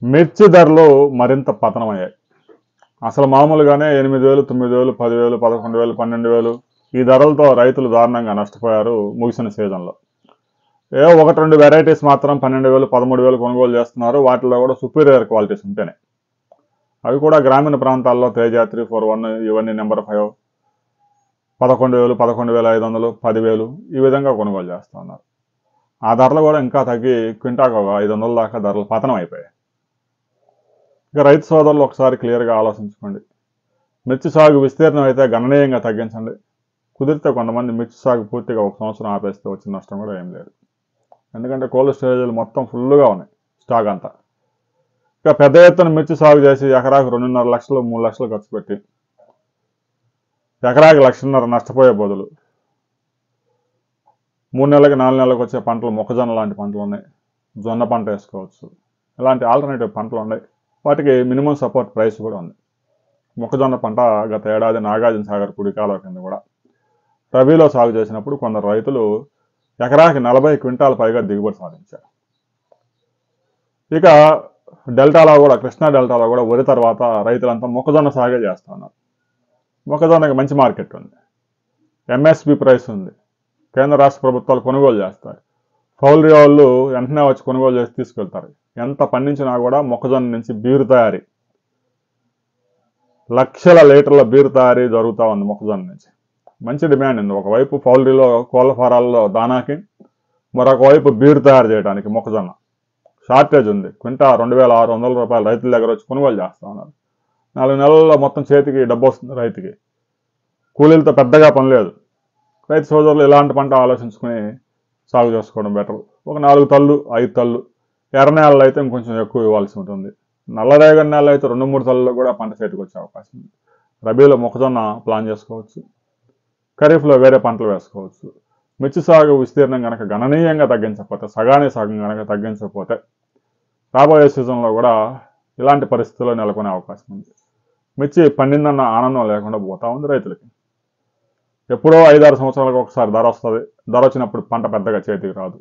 మిర్చి ధరలు మరింత పతనమయ్యాయి. అసలు మామూలుగానే 8,000, 9,000, 10,000, 11,000, 12,000 ఈ ధరలతో రైతులు దారుణంగా నష్టపోయారు ముగిసిన సీజన్లో. ఒకటి రెండు వెరైటీస్ మాత్రం 12,000, 13,000 కొనుగోలు చేస్తున్నారు. వాటిలో కూడా సుపీరియర్ క్వాలిటీస్ ఉంటేనే. అవి కూడా గ్రామీణ ప్రాంతాల్లో తేజ 341 ఇవన్నీ నెంబర్ 5 11,000, 11,500, 10,000 ఈ విధంగా కొనుగోలు చేస్తున్నారు. ఆ ధరలు కూడా ఇంకా తగ్గి క్వింటాకు 500 దాకా ధరలు పతనం అయిపోయాయి. ఇక రైతు సోదరులు ఒకసారి క్లియర్గా ఆలోచించుకోండి. మిర్చి సాగు విస్తీర్ణం అయితే గణనీయంగా తగ్గించండి. కుదిరితే కొంతమంది మిర్చి సాగు పూర్తిగా 1 సంవత్సరం ఆపేస్తే వచ్చిన నష్టం కూడా ఏం లేదు. ఎందుకంటే కోల్డ్ స్టోరేజీలు మొత్తం ఫుల్గా ఉన్నాయి స్టాక్ అంతా. ఇక పెద్ద ఎత్తున మిర్చి సాగు చేసి ఎకరాకు 2.5 లక్షలు 3 లక్షలు ఖర్చు పెట్టి ఎకరాకి 1,50,000 నష్టపోయే బదులు 3 నెలలకి 4 నెలలకు వచ్చే పంటలు మొక్కజొన్న లాంటి పంటలు ఉన్నాయి. జొన్న పంట వేసుకోవచ్చు. ఇలాంటి ఆల్టర్నేటివ్ పంటలు ఉన్నాయి. వాటికి మినిమం సపోర్ట్ ప్రైస్ కూడా ఉంది. మొక్కజొన్న పంట గత ఏడాది నాగార్జున సాగర్ కుడికాలువ కింద కూడా రబీలో సాగు చేసినప్పుడు కొందరు రైతులు ఎకరాకి 40 క్వింటాల పైగా దిగుబడి సాధించారు. ఇక డెల్టాలో కూడా కృష్ణా డెల్టాలో కూడా వరి తర్వాత రైతులంతా మొక్కజొన్న సాగే చేస్తున్నారు. మొక్కజొన్నకి మంచి మార్కెట్ ఉంది. ఎంఎస్పి ప్రైస్ ఉంది. కేంద్ర రాష్ట్ర ప్రభుత్వాలు కొనుగోలు చేస్తాయి. పౌల్ట్రీ వాళ్ళు వెంటనే వచ్చి కొనుగోలు చేసి తీసుకెళ్తారు. ఎంత పండించినా కూడా మొక్కజొన్న నుంచి బీరు తయారీ, లక్షల లీటర్ల బీరు తయారీ జరుగుతూ ఉంది మొక్కజొన్న నుంచి. మంచి డిమాండ్ ఉంది. ఒకవైపు పౌల్ట్రీలో కోళ్ళ ఫారాల్లో దానాకి, మరొక వైపు బీరు తయారు చేయడానికి మొక్కజొన్న షార్టేజ్ ఉంది. క్వింటా 2,600 రూపాయలు రైతుల దగ్గర వచ్చి కొనుగోలు చేస్తూ ఉన్నారు. 4 నెలల్లో మొత్తం చేతికి డబ్బు వస్తుంది రైతుకి. కూలీలతో పెద్దగా పని లేదు. రైతు సోదరులు ఇలాంటి పంట ఆలోచించుకుని సాగు చేసుకోవడం బెటర్. ఒక 4 తళ్ళు 5 తళ్ళు, ఎర్ర నేలలు అయితే ఇంకొంచెం ఎక్కువ ఇవ్వాల్సి ఉంటుంది. నల్లరేగడి నేలలు అయితే 2-3 తళ్ళలో కూడా పంట చేతికి వచ్చే అవకాశం ఉంది. రబీలో మొక్కజొన్న ప్లాన్ చేసుకోవచ్చు. ఖరీఫ్లో వేరే పంటలు వేసుకోవచ్చు. మిర్చి సాగు విస్తీర్ణం కనుక గణనీయంగా తగ్గించకపోతే, సగానికి సగం కనుక తగ్గించకపోతే రాబోయే సీజన్లో కూడా ఇలాంటి పరిస్థితుల్లో నెలకొనే అవకాశం ఉంది. మిర్చి పండిందన్న ఆనందం లేకుండా పోతా ఉంది రైతులకి. ఎప్పుడో 5-6 సంవత్సరాలకు ఒకసారి ధర వస్తుంది. ధర వచ్చినప్పుడు పంట పెద్దగా చేతికి రాదు.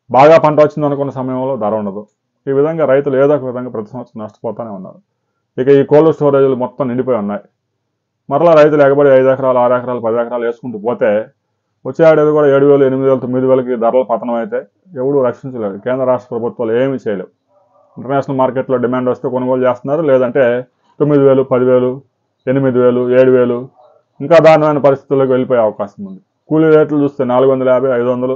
బాగా పంట వచ్చింది అనుకున్న సమయంలో ధర ఉండదు. ఈ విధంగా రైతులు ఏదో ఒక విధంగా ప్రతి సంవత్సరం నష్టపోతూనే ఉన్నారు. ఇక ఈ కోల్డ్ స్టోరేజీలు మొత్తం నిండిపోయి ఉన్నాయి. మరలా రైతులు ఎగబడి 5 ఎకరాలు 6 ఎకరాలు 10 ఎకరాలు వేసుకుంటూ పోతే వచ్చే ఏడాది కూడా 7,000, 8,000, 9,000కి ధరలు పతనం అయితే ఎవడూ రక్షించలేదు. కేంద్ర రాష్ట్ర ప్రభుత్వాలు ఏమీ చేయలేవు. ఇంటర్నేషనల్ మార్కెట్లో డిమాండ్ వస్తే కొనుగోలు చేస్తున్నారు. లేదంటే 9,000, 10,000, 8,000, 7,000 ఇంకా దారుణమైన పరిస్థితుల్లోకి వెళ్ళిపోయే అవకాశం ఉంది. కూలీ రేట్లు చూస్తే 450, 500,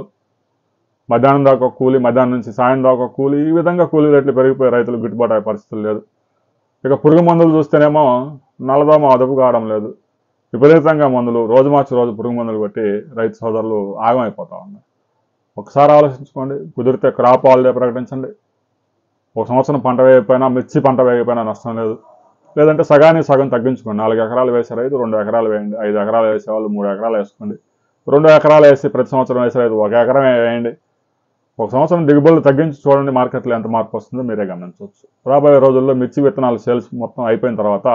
మధ్యాహ్నం దాకా కూలీ, మధ్యాహ్నం నుంచి సాయం దాకా కూలీ, ఈ విధంగా కూలీ రేట్లు పెరిగిపోయి రైతులు గిట్టుబాటు అయ్యే పరిస్థితులు లేదు. ఇక పురుగు మందులు చూస్తేనేమో నల్లదోమ అదుపు కావడం లేదు. విపరీతంగా మందులు, రోజు మార్చి రోజు పురుగు మందులు కొట్టి రైతు సోదరులు ఆగమైపోతా ఉన్నారు. ఒకసారి ఆలోచించుకోండి. కుదిరితే క్రాప్ హాలిడే ప్రకటించండి. 1 సంవత్సరం పంట వేయకపోయినా, మిర్చి పంట వేయకపోయినా నష్టం లేదు. లేదంటే సగానికి సగం తగ్గించుకోండి. 4 ఎకరాలు వేసే రైతు 2 ఎకరాలు వేయండి. 5 ఎకరాలు వేసేవాళ్ళు 3 ఎకరాలు వేసుకోండి. 2 ఎకరాలు వేసి ప్రతి సంవత్సరం వేసే రైతు 1 ఎకరం వేయండి. 1 సంవత్సరం దిగుబడులు తగ్గించి చూడండి. మార్కెట్లో ఎంత మార్పు వస్తుందో మీరే గమనించవచ్చు. రాబోయే రోజుల్లో మిర్చి విత్తనాలు సేల్స్ మొత్తం అయిపోయిన తర్వాత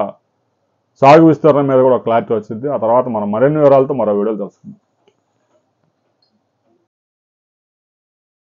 సాగు విస్తరణ మీద కూడా క్లారిటీ వచ్చింది. ఆ తర్వాత మనం మరిన్ని వివరాలతో మరో వీడియోలు తెలుసుకుందాం.